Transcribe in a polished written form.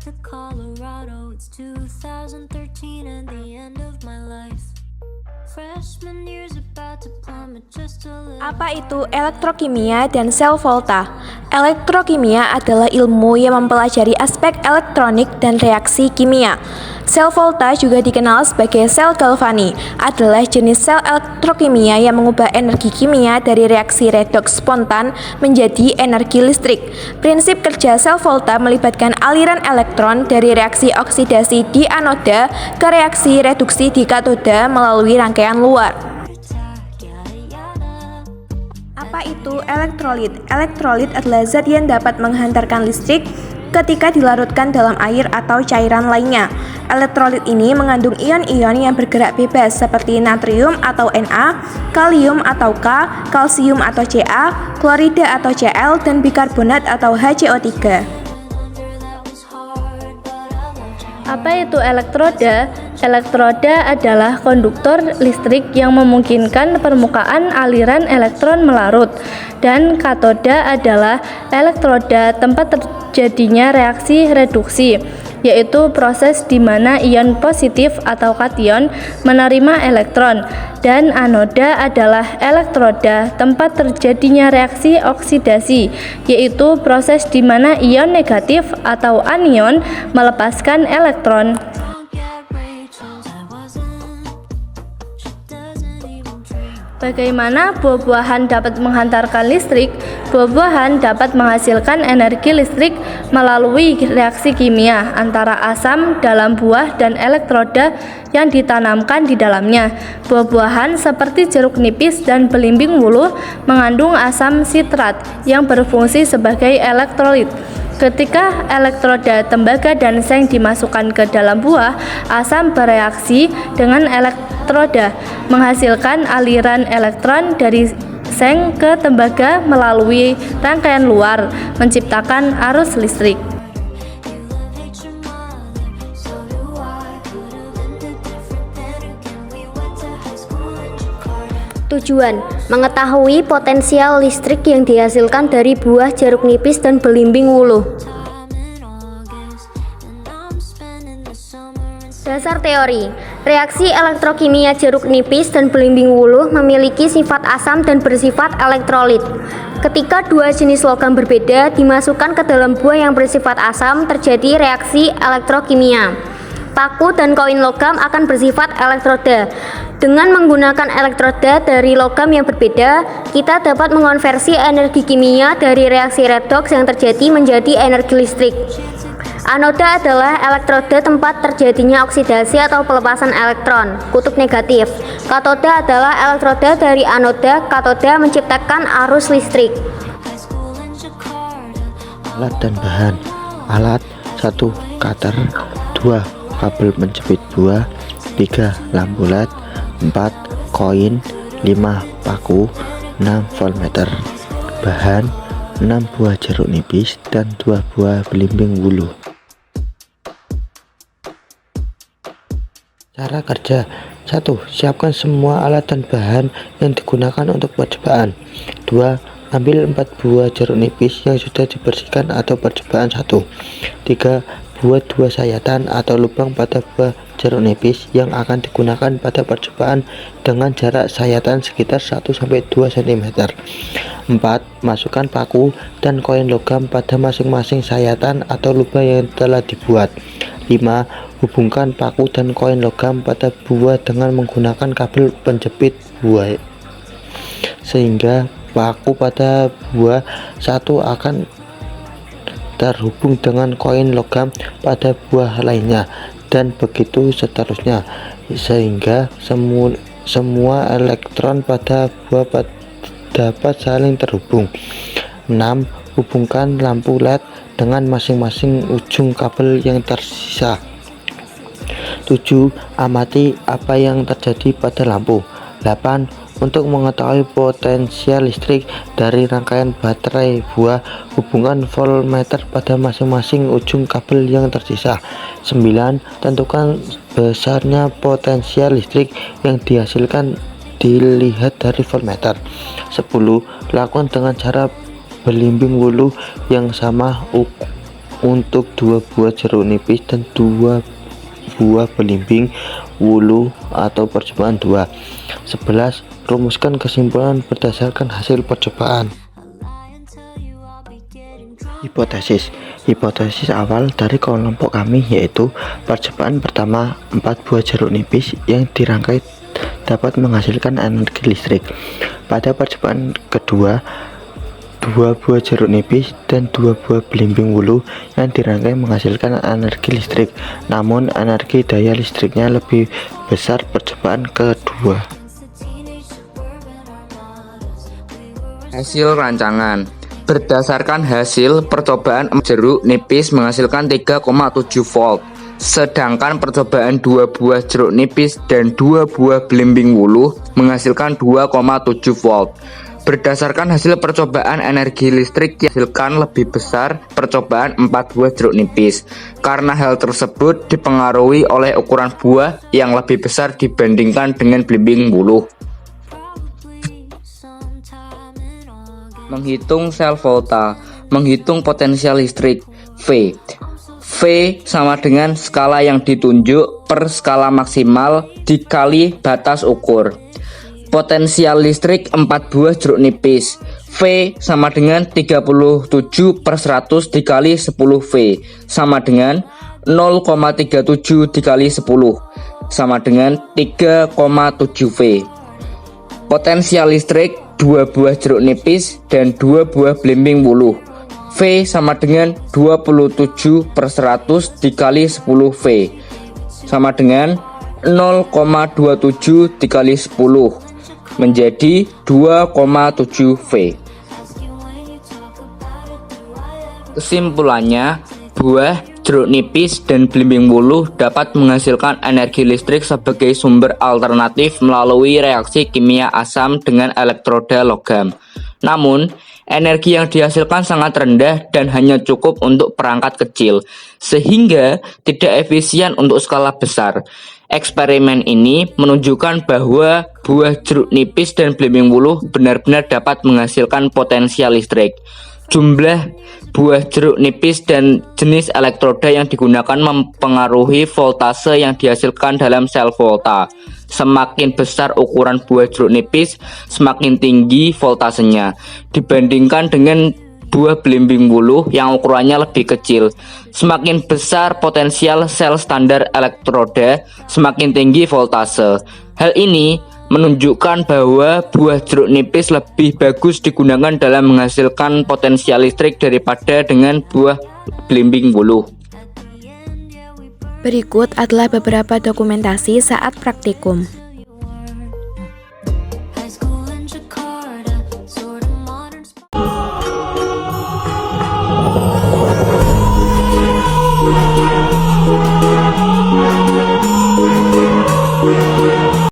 to Colorado. It's 2013 and the end of my life. Freshman year's about to plummet just a little. Apa itu elektrokimia dan sel volta? Elektrokimia adalah ilmu yang mempelajari aspek elektronik dan reaksi kimia. Sel volta juga dikenal sebagai sel galvani, adalah jenis sel elektrokimia yang mengubah energi kimia dari reaksi redoks spontan menjadi energi listrik. Prinsip kerja sel volta melibatkan aliran elektron dari reaksi oksidasi di anoda ke reaksi reduksi di katoda melalui rangkaian luar. Apa itu elektrolit? Elektrolit adalah zat yang dapat menghantarkan listrik ketika dilarutkan dalam air atau cairan lainnya. Elektrolit ini mengandung ion-ion yang bergerak bebas seperti natrium atau Na, kalium atau K, kalsium atau Ca, klorida atau Cl, dan bikarbonat atau HCO3. Apa itu elektroda? Elektroda adalah konduktor listrik yang memungkinkan permukaan aliran elektron melarut, dan katoda adalah elektroda tempat terjadinya reaksi reduksi, yaitu proses di mana ion positif atau kation menerima elektron, dan anoda adalah elektroda tempat terjadinya reaksi oksidasi, yaitu proses di mana ion negatif atau anion melepaskan elektron. Bagaimana buah-buahan dapat menghantarkan listrik? Buah-buahan dapat menghasilkan energi listrik melalui reaksi kimia antara asam dalam buah dan elektroda yang ditanamkan di dalamnya. Buah-buahan seperti jeruk nipis dan belimbing wuluh mengandung asam sitrat yang berfungsi sebagai elektrolit. Ketika elektroda tembaga dan seng dimasukkan ke dalam buah, asam bereaksi dengan elektroda, menghasilkan aliran elektron dari seng ke tembaga melalui rangkaian luar, menciptakan arus listrik. Tujuan: mengetahui potensial listrik yang dihasilkan dari buah jeruk nipis dan belimbing wuluh. Dasar teori: reaksi elektrokimia jeruk nipis dan belimbing wuluh memiliki sifat asam dan bersifat elektrolit. Ketika dua jenis logam berbeda dimasukkan ke dalam buah yang bersifat asam, terjadi reaksi elektrokimia. Paku dan koin logam akan bersifat elektroda. Dengan menggunakan elektroda dari logam yang berbeda, kita dapat mengonversi energi kimia dari reaksi redoks yang terjadi menjadi energi listrik. Anoda adalah elektroda tempat terjadinya oksidasi atau pelepasan elektron, kutub negatif. Katoda adalah elektroda dari anoda katoda menciptakan arus listrik. Alat dan bahan. Alat: 1. Cutter, 2. Kabel penjepit buah, 3. lampu LED, 4. koin, 5. paku, 6. voltmeter. Bahan: 6 buah jeruk nipis dan 2 buah belimbing wuluh. Cara kerja: 1. Siapkan semua alat dan bahan yang digunakan untuk percobaan. 2. Ambil 4 buah jeruk nipis yang sudah dibersihkan atau percobaan 1. 3. Buat 2 sayatan atau lubang pada buah jeruk nipis yang akan digunakan pada percobaan dengan jarak sayatan sekitar 1-2 cm. 4. Masukkan paku dan koin logam pada masing-masing sayatan atau lubang yang telah dibuat. 5. Hubungkan paku dan koin logam pada buah dengan menggunakan kabel penjepit buah, sehingga paku pada buah 1 akan terhubung dengan koin logam pada buah lainnya, dan begitu seterusnya, sehingga semua elektron pada buah dapat saling terhubung. 6. Hubungkan lampu LED dengan masing-masing ujung kabel yang tersisa. 7. Amati apa yang terjadi pada lampu. 8. Untuk mengetahui potensial listrik dari rangkaian baterai buah, hubungan voltmeter pada masing-masing ujung kabel yang tersisa. 9. Tentukan besarnya potensial listrik yang dihasilkan dilihat dari voltmeter. 10. Lakukan dengan cara belimbing wuluh yang sama untuk 2 buah jeruk nipis dan 2 buah belimbing wulu atau percobaan 2. 11. Rumuskan kesimpulan berdasarkan hasil percobaan. Hipotesis awal dari kelompok kami yaitu percobaan pertama 4 buah jeruk nipis yang dirangkai dapat menghasilkan energi listrik. Pada percobaan kedua 2 buah jeruk nipis dan 2 buah belimbing wulu yang dirangkai menghasilkan energi listrik, namun energi daya listriknya lebih besar percobaan kedua. Hasil rancangan. Berdasarkan hasil percobaan jeruk nipis menghasilkan 3,7 volt, sedangkan percobaan 2 buah jeruk nipis dan 2 buah belimbing wulu menghasilkan 2,7 volt. Berdasarkan hasil percobaan energi listrik yang dihasilkan lebih besar percobaan 4 buah jeruk nipis, karena hal tersebut dipengaruhi oleh ukuran buah yang lebih besar dibandingkan dengan belimbing wulu. Menghitung sel volta. Menghitung potensial listrik V. V sama dengan skala yang ditunjuk per skala maksimal dikali batas ukur. Potensial listrik 4 buah jeruk nipis. V sama dengan 37/100 dikali 10 V sama dengan 0,37 dikali 10 sama dengan 3,7 V. Potensial listrik 2 buah jeruk nipis dan 2 buah belimbing wulu. V sama dengan 27/100 dikali 10 V sama dengan 0,27 dikali 10 menjadi 2,7 V. Kesimpulannya, buah jeruk nipis dan belimbing wulu dapat menghasilkan energi listrik sebagai sumber alternatif melalui reaksi kimia asam dengan elektroda logam. Namun, energi yang dihasilkan sangat rendah dan hanya cukup untuk perangkat kecil, sehingga tidak efisien untuk skala besar. Eksperimen ini menunjukkan bahwa buah jeruk nipis dan belimbing wulu benar-benar dapat menghasilkan potensial listrik. Jumlah buah jeruk nipis dan jenis elektroda yang digunakan mempengaruhi voltase yang dihasilkan dalam sel volta. Semakin besar ukuran buah jeruk nipis, semakin tinggi voltasenya dibandingkan dengan buah belimbing wulu yang ukurannya lebih kecil. Semakin besar potensial sel standar elektroda, semakin tinggi voltase. Hal ini menunjukkan bahwa buah jeruk nipis lebih bagus digunakan dalam menghasilkan potensial listrik daripada dengan buah belimbing wulu. Berikut adalah beberapa dokumentasi saat praktikum. High school in Chicago.